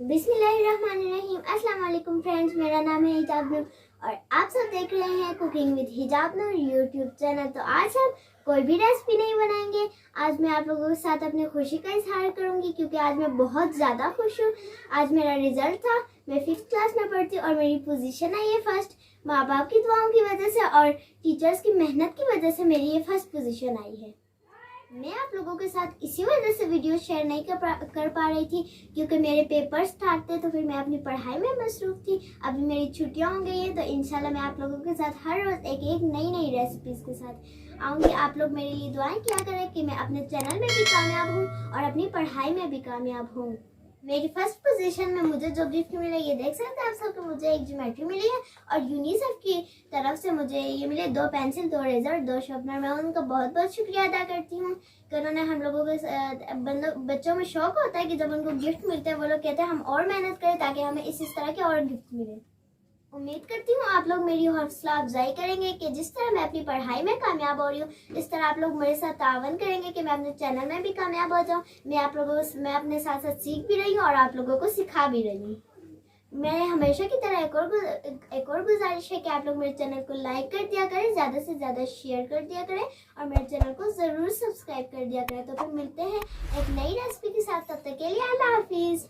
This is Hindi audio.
बिस्मिल्लाहिर्रहमानिर्रहीम। अस्सलाम वालेकुम फ्रेंड्स, मेरा नाम है हिजाब नूर और आप सब देख रहे हैं कुकिंग विद हिजाब नूर यूट्यूब चैनल। तो आज हम कोई भी रेसिपी नहीं बनाएंगे। आज मैं आप लोगों के साथ अपनी खुशी का इजहार करूंगी क्योंकि आज मैं बहुत ज़्यादा खुश हूँ। आज मेरा रिजल्ट था, मैं 5th क्लास में पढ़ती हूँ और मेरी पोजीशन आई है फर्स्ट। माँ बाप की दुआओं की वजह से और टीचर्स की मेहनत की वजह से मेरी ये फर्स्ट पोजीशन आई है। मैं आप लोगों के साथ इसी वजह से वीडियो शेयर नहीं कर पा रही थी क्योंकि मेरे पेपर स्टार्ट थे, तो फिर मैं अपनी पढ़ाई में मसरूफ़ थी। अभी मेरी छुट्टियां हो गई हैं, तो इंशाल्लाह मैं आप लोगों के साथ हर रोज़ एक नई रेसिपीज़ के साथ आऊँगी। आप लोग मेरे लिए दुआएं किया करें कि मैं अपने चैनल में भी कामयाब हूँ और अपनी पढ़ाई में भी कामयाब हूँ। मेरी फर्स्ट पोजीशन में मुझे जो गिफ्ट मिला, ये देख सकते हैं आप सब, मुझे एक ज्योमेट्री मिली है और यूनिसेफ की तरफ से मुझे ये मिले 2 पेंसिल, 2 रेजर, 2 शार्पनर। मैं उनका बहुत बहुत शुक्रिया अदा करती हूँ कि उन्होंने हम लोगों के बच्चों में शौक होता है कि जब उनको गिफ्ट मिलते हैं वो लोग कहते हैं हम और मेहनत करें ताकि हमें इस तरह के और गिफ्ट मिले। उम्मीद करती हूँ आप लोग मेरी हौसला अफजाई करेंगे कि जिस तरह मैं अपनी पढ़ाई में कामयाब हो रही हूँ, इस तरह आप लोग मेरे साथ तावन करेंगे कि मैं अपने चैनल में भी कामयाब हो जाऊँ। मैं अपने साथ साथ सीख भी रही हूँ और आप लोगों को सिखा भी रही हूँ। मैं हमेशा की तरह एक और गुजारिश है कि आप लोग मेरे चैनल को लाइक कर दिया करें, ज़्यादा से ज़्यादा शेयर कर दिया करें और मेरे चैनल को ज़रूर सब्सक्राइब कर दिया करें। तो फिर मिलते हैं एक नई रेसिपी के साथ, तब तक के लिए अल्लाह हाफिज़।